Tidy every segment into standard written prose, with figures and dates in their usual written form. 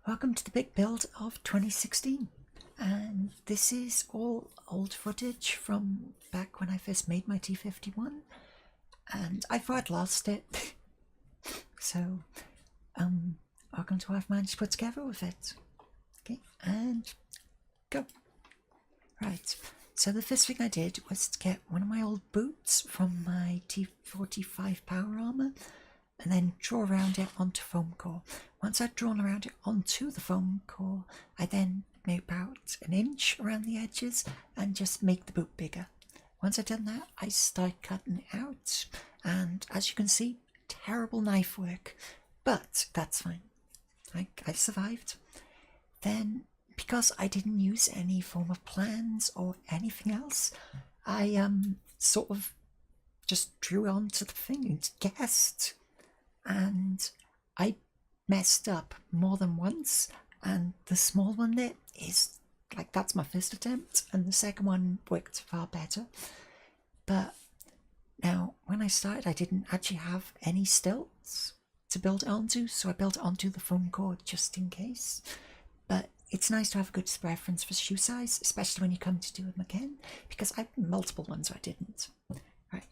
Welcome to the big build of 2016, and this is all old footage from back when I first made my T51, and I thought I'd lost it. So welcome to what I've managed to put together with it. Okay, and go. Right, so the first thing I did was to get one of my old boots from my T45 power armor and then draw around it onto foam core. Once I'd drawn around it onto the foam core, I then made about an inch around the edges and just make the boot bigger. Once I'd done that, I started cutting it out, and as you can see, terrible knife work, but that's fine. I survived. Then, because I didn't use any form of plans or anything else, I sort of just drew onto the thing and guessed. And I messed up more than once, and the small one there is like, that's my first attempt, and the second one worked far better. But now when I started, I didn't actually have any stilts to build it onto, so I built it onto the foam core just in case. But it's nice to have a good reference for shoe size, especially when you come to do them again, because I have multiple ones I didn't. Right,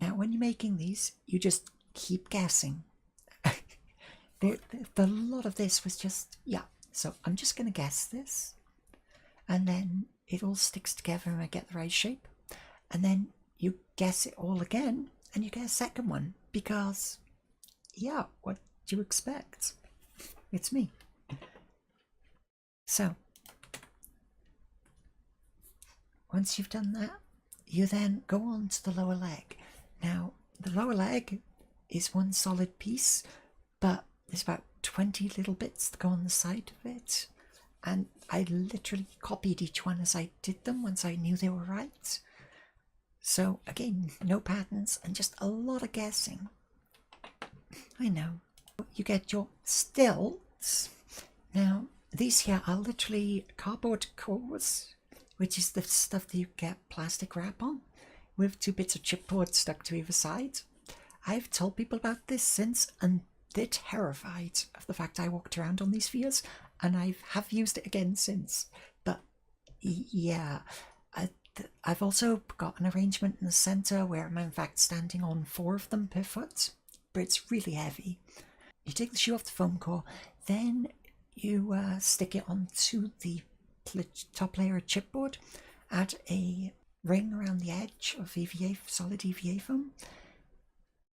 now when you're making these, you just keep guessing. The lot of this was just, yeah, so I'm just going to guess this, and then it all sticks together and I get the right shape, and then you guess it all again and you get a second one, because, yeah, what do you expect? It's me. So, once you've done that, you then go on to the lower leg. Now, the lower leg is one solid piece, but there's about 20 little bits that go on the side of it, and I literally copied each one as I did them once I knew they were right. So again, no patterns and just a lot of guessing. I know. You get your stilts. Now, these here are literally cardboard cores, which is the stuff that you get plastic wrap on, with 2 bits of chipboard stuck to either side. I've told people about this since, and they're terrified of the fact I walked around on these spheres, and I have used it again since. But yeah, I've also got an arrangement in the centre where I'm in fact standing on 4 of them per foot, but it's really heavy. You take the shoe off the foam core, then you stick it onto the top layer of chipboard, add a ring around the edge of EVA, solid EVA foam,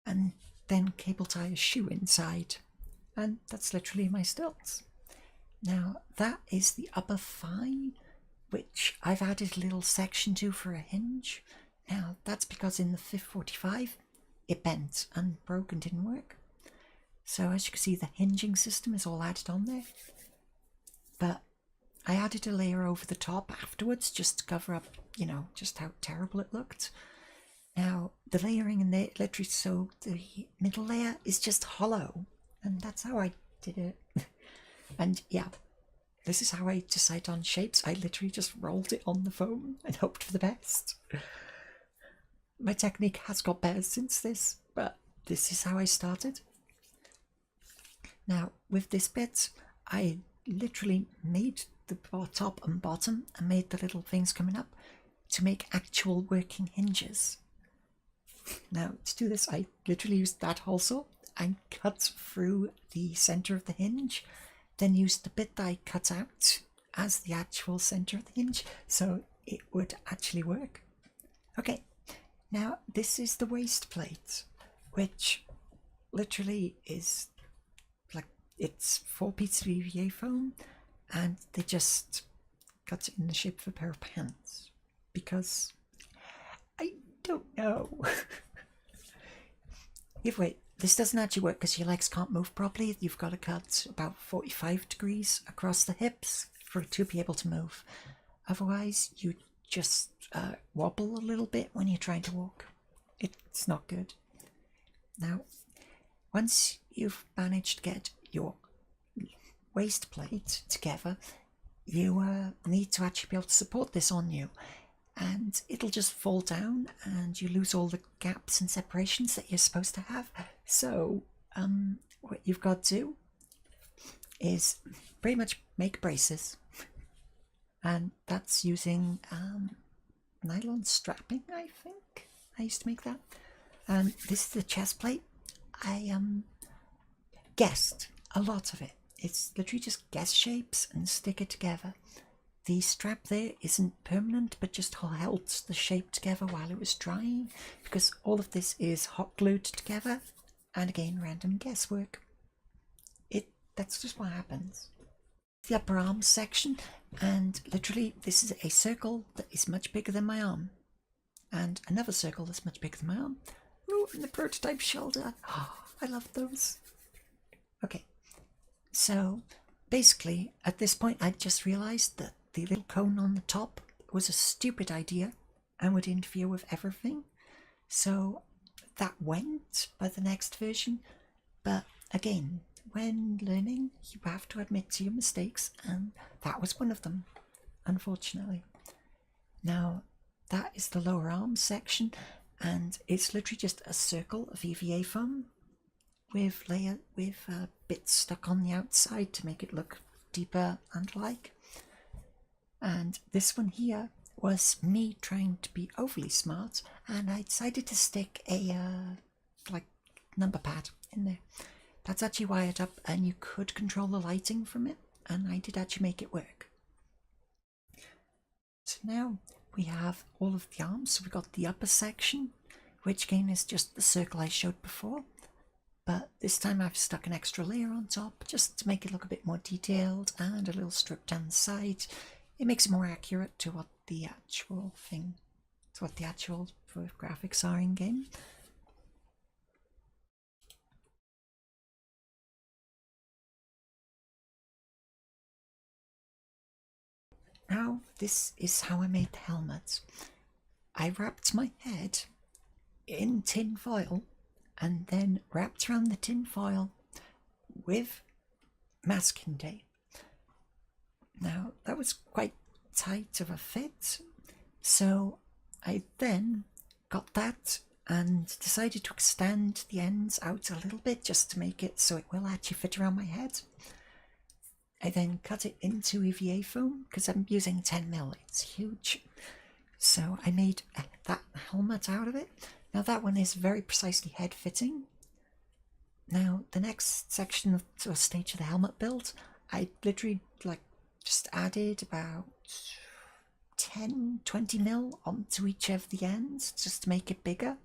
and then cable tie a shoe inside, and that's literally my stilts. Now that is the upper thigh, which I've added a little section to for a hinge. Now that's because in the 545 it bent and broke and didn't work. So as you can see, the hinging system is all added on there, but I added a layer over the top afterwards just to cover up, you know, just how terrible it looked. Now, the layering in there, literally, so the middle layer is just hollow, and that's how I did it. And yeah, this is how I decide on shapes. I literally just rolled it on the foam and hoped for the best. My technique has got better since this, but this is how I started. Now, with this bit, I literally made the top and bottom and made the little things coming up to make actual working hinges. Now, to do this, I literally used that hole saw and cut through the centre of the hinge, then used the bit that I cut out as the actual centre of the hinge, so it would actually work. Okay, now this is the waist plate, which literally is like, it's 4 pieces of EVA foam, and they just cut it in the shape of a pair of pants, because I don't know. Either way, this doesn't actually work because your legs can't move properly. You've got to cut about 45 degrees across the hips to be able to move. Otherwise, you just wobble a little bit when you're trying to walk. It's not good. Now, once you've managed to get your waist plate together, you need to actually be able to support this on you, and it'll just fall down and you lose all the gaps and separations that you're supposed to have. So what you've got to do is pretty much make braces. And that's using nylon strapping, I think. I used to make that. And this is the chest plate. I guessed a lot of it. It's literally just guess shapes and stick it together. The strap there isn't permanent, but just held the shape together while it was drying, because all of this is hot glued together, and again, random guesswork. That's just what happens. The upper arm section, and literally this is a circle that is much bigger than my arm, and another circle that's much bigger than my arm. Ooh, and the prototype shoulder. Oh, I love those. Okay, so basically at this point I just realized that the little cone on the top was a stupid idea and would interfere with everything, so that went by the next version. But again, when learning, you have to admit to your mistakes, and that was one of them, unfortunately. Now, that is the lower arm section, and it's literally just a circle of EVA foam with bits stuck on the outside to make it look deeper and like. And this one here was me trying to be overly smart, and I decided to stick a number pad in there. That's actually wired up, and you could control the lighting from it, and I did actually make it work. So now we have all of the arms. So we've got the upper section, which again is just the circle I showed before, but this time I've stuck an extra layer on top just to make it look a bit more detailed, and a little strip down the side. It makes it more accurate to what the actual graphics are in game. Now, this is how I made the helmet. I wrapped my head in tin foil and then wrapped around the tin foil with masking tape. Now, that was quite tight of a fit, so I then got that and decided to extend the ends out a little bit just to make it so it will actually fit around my head. I then cut it into EVA foam because I'm using 10mm, it's huge. So I made that helmet out of it. Now that one is very precisely head fitting. Now the next section of the stage of the helmet build, I literally just added about 10-20mm onto each of the ends just to make it bigger.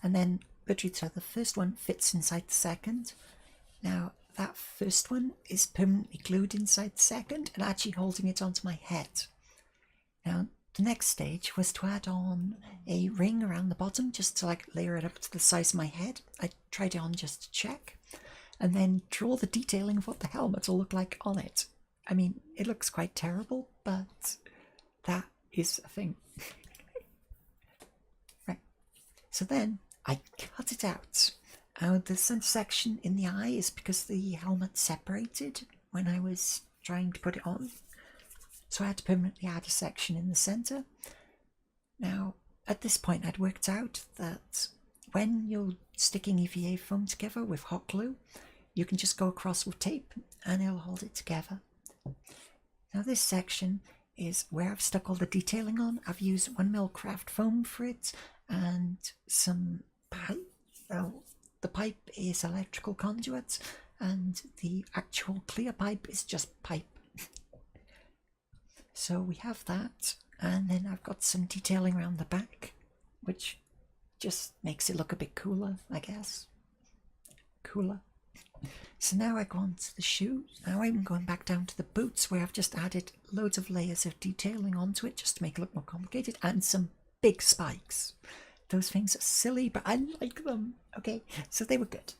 And then literally so the first one fits inside the second. Now that first one is permanently glued inside the second and actually holding it onto my head. Now the next stage was to add on a ring around the bottom just to layer it up to the size of my head. I tried it on just to check, and then draw the detailing of what the helmet will look like on it. I mean, it looks quite terrible, but that is a thing. Right, so then I cut it out. The center section in the eye is because the helmet separated when I was trying to put it on, so I had to permanently add a section in the center. Now, at this point I'd worked out that when you're sticking EVA foam together with hot glue, you can just go across with tape and it'll hold it together. Now this section is where I've stuck all the detailing on. I've used 1mm craft foam for it and some pipe. The pipe is electrical conduit and the actual clear pipe is just pipe. So we have that, and then I've got some detailing around the back, which just makes it look a bit cooler, I guess. Cooler. So now I go on to the shoes. Now I'm going back down to the boots, where I've just added loads of layers of detailing onto it just to make it look more complicated, and some big spikes. Those things are silly, but I like them. Okay, so they were good.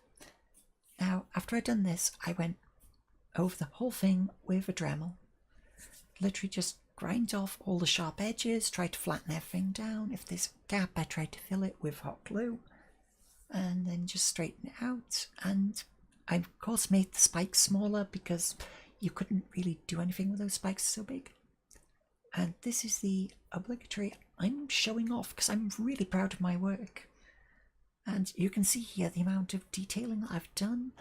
Now, after I'd done this, I went over the whole thing with a Dremel. Literally just grind off all the sharp edges, try to flatten everything down. If there's a gap, I tried to fill it with hot glue, and then just straighten it out. And I, of course, made the spikes smaller because you couldn't really do anything with those spikes so big. And this is the obligatory, I'm showing off because I'm really proud of my work. And you can see here the amount of detailing that I've done,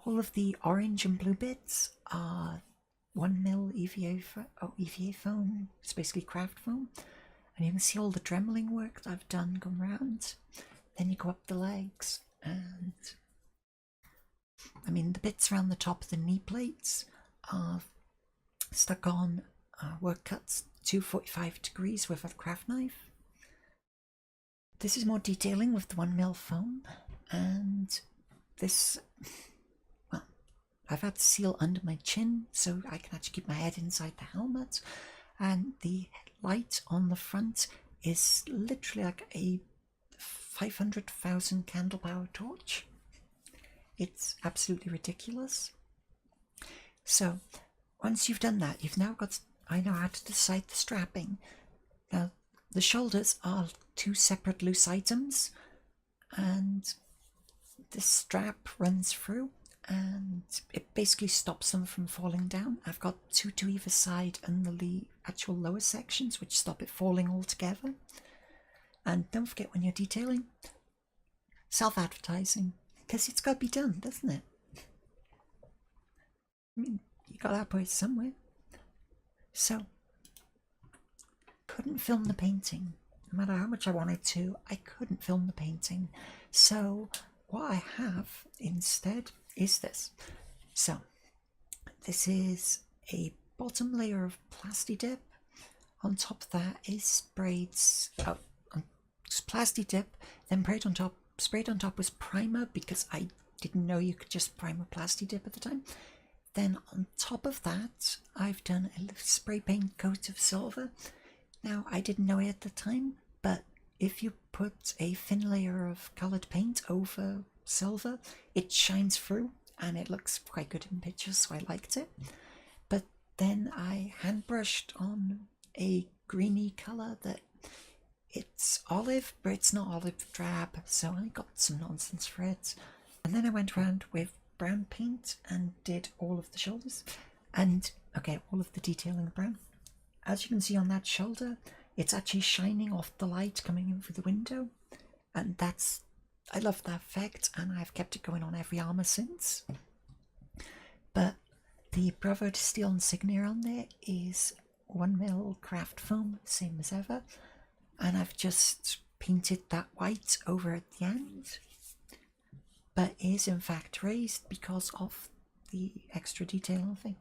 all of the orange and blue bits are 1mm EVA foam. It's basically craft foam. And you can see all the dremeling work that I've done going round. Then you go up the legs, and I mean the bits around the top of the knee plates are stuck on work cuts 245 degrees with a craft knife. This is more detailing with the 1mm foam, and this, well, I've had to seal under my chin so I can actually keep my head inside the helmet, and the light on the front is literally like a 500,000 candle power torch. It's absolutely ridiculous. So once you've done that, you've now got, I know how to decide the strapping. Now the shoulders are 2 separate loose items, and this strap runs through and it basically stops them from falling down. I've got 2 to either side and the actual lower sections which stop it falling altogether. And don't forget, when you're detailing, self-advertising, because it's got to be done, doesn't it? I mean, you got to output it somewhere. So, couldn't film the painting. No matter how much I wanted to, I couldn't film the painting. So, what I have instead is this. So, this is a bottom layer of Plasti Dip. On top of that is sprayed Plasti Dip, then sprayed on top was primer, because I didn't know you could just prime a Plasti Dip at the time. Then on top of that, I've done a spray paint coat of silver. Now, I didn't know it at the time, but if you put a thin layer of coloured paint over silver, it shines through and it looks quite good in pictures, so I liked it. But then I hand brushed on a greeny colour that it's olive, but it's not olive drab, so I got some nonsense for it. And then I went around with brown paint and did all of the shoulders, and okay, all of the detailing brown. As you can see on that shoulder, it's actually shining off the light coming in through the window, and I love that effect, and I've kept it going on every armour since. But the Bravo to Steel insignia on there is 1mm craft foam, same as ever, and I've just painted that white over at the end, but it is in fact raised because of the extra detail thing.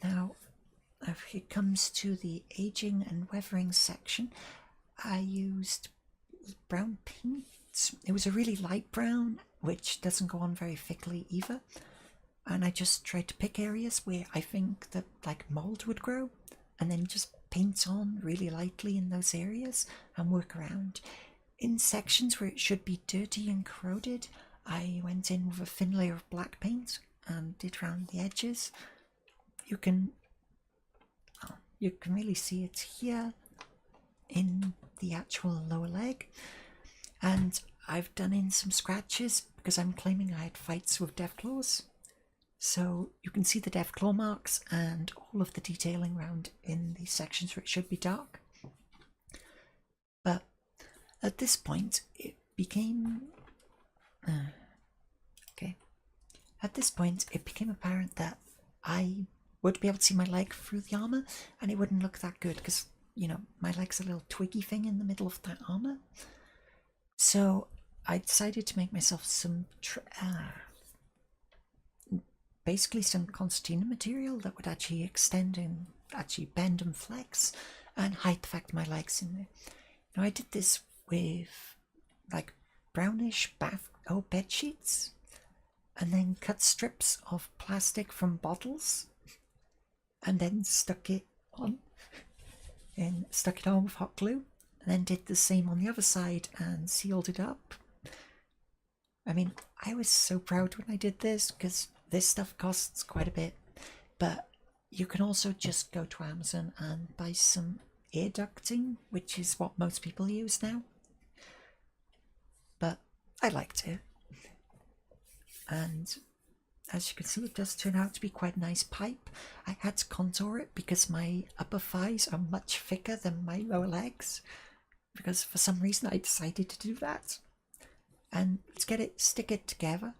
Now, if it comes to the aging and weathering section, I used brown paint. It was a really light brown, which doesn't go on very thickly either, and I just tried to pick areas where I think that like mold would grow, and then just paint on really lightly in those areas and work around. In sections where it should be dirty and corroded, I went in with a thin layer of black paint and did around the edges. You can really see it here in the actual lower leg, and I've done in some scratches because I'm claiming I had fights with deathclaws, so you can see the deathclaw marks and all of the detailing around in these sections where it should be dark. But at this point it became apparent that I would be able to see my leg through the armour, and it wouldn't look that good because, you know, my leg's a little twiggy thing in the middle of that armour. So I decided to make myself some basically some concertina material that would actually extend and actually bend and flex and hide the fact my leg's in there. Now I did this with like brownish bed sheets, and then cut strips of plastic from bottles and then stuck it on with hot glue, and then did the same on the other side and sealed it up. I mean, I was so proud when I did this because this stuff costs quite a bit, but you can also just go to Amazon and buy some air ducting, which is what most people use now. But I liked it, and as you can see, it does turn out to be quite a nice pipe. I had to contour it because my upper thighs are much thicker than my lower legs, because for some reason I decided to do that. And let's stick it together.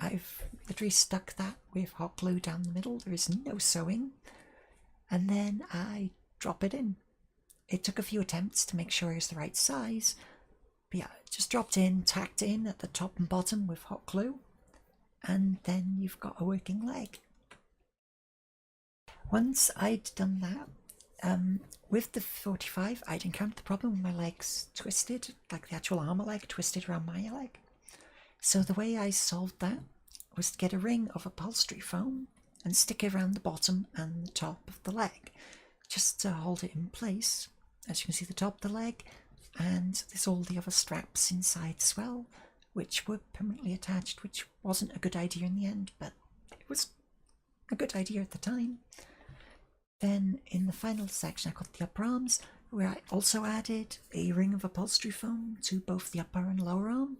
I've literally stuck that with hot glue down the middle. There is no sewing. And then I drop it in. It took a few attempts to make sure it's the right size. But yeah, just dropped in, tacked in at the top and bottom with hot glue. And then you've got a working leg. Once I'd done that, with the 45, I'd encountered the problem with my legs twisted, like the actual armour leg twisted around my leg. So the way I solved that was to get a ring of upholstery foam and stick it around the bottom and the top of the leg, just to hold it in place. As you can see, the top of the leg, and there's all the other straps inside as well, which were permanently attached, which wasn't a good idea in the end, but it was a good idea at the time. Then in the final section I got the upper arms, where I also added a ring of upholstery foam to both the upper and lower arm,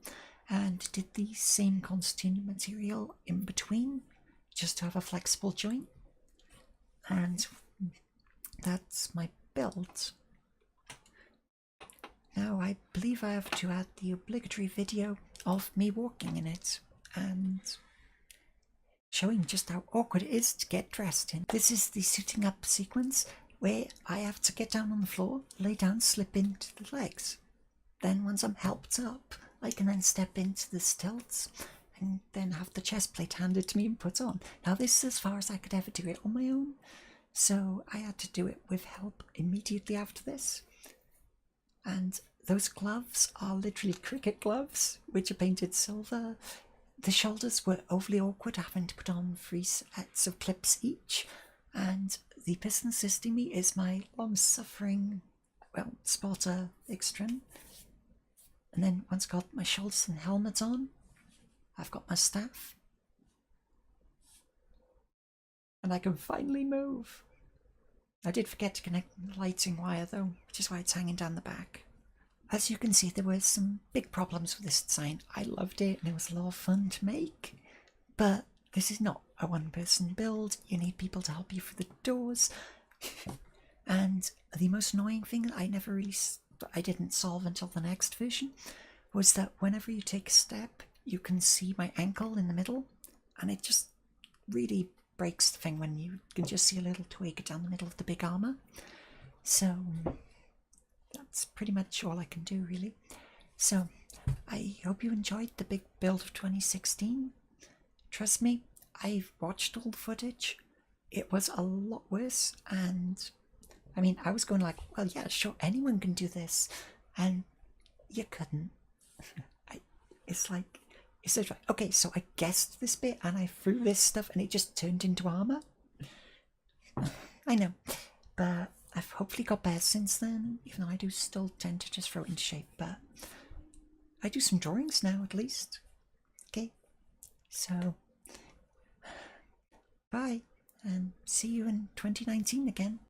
and did the same concertina material in between, just to have a flexible joint. And that's my build. Now I believe I have to add the obligatory video of me walking in it, and showing just how awkward it is to get dressed in. This is the suiting up sequence where I have to get down on the floor, lay down, slip into the legs. Then once I'm helped up, I can then step into the stilts and then have the chest plate handed to me and put on. Now this is as far as I could ever do it on my own, so I had to do it with help immediately after this. And those gloves are literally cricket gloves, which are painted silver. The shoulders were overly awkward, having to put on 3 sets of clips each, and the person assisting me is my long-suffering, spotter Ixtrin. And then once I got my shoulders and helmet on, I've got my staff. And I can finally move. I did forget to connect the lighting wire though, which is why it's hanging down the back. As you can see, there were some big problems with this design. I loved it and it was a lot of fun to make, but this is not a one-person build. You need people to help you through the doors. And the most annoying thing that I didn't solve until the next version was that whenever you take a step, you can see my ankle in the middle, and it just really breaks the thing when you can just see a little twig down the middle of the big armour. So that's pretty much all I can do, really. So I hope you enjoyed the big build of 2016. Trust me, I've watched all the footage. It was a lot worse, and I mean, I was going like, well, yeah, sure, anyone can do this, and you couldn't. It's like, okay, so I guessed this bit and I threw this stuff and it just turned into armour. I know, but I've hopefully got better since then, even though I do still tend to just throw it into shape, but I do some drawings now at least. Okay, so bye, and see you in 2019 again.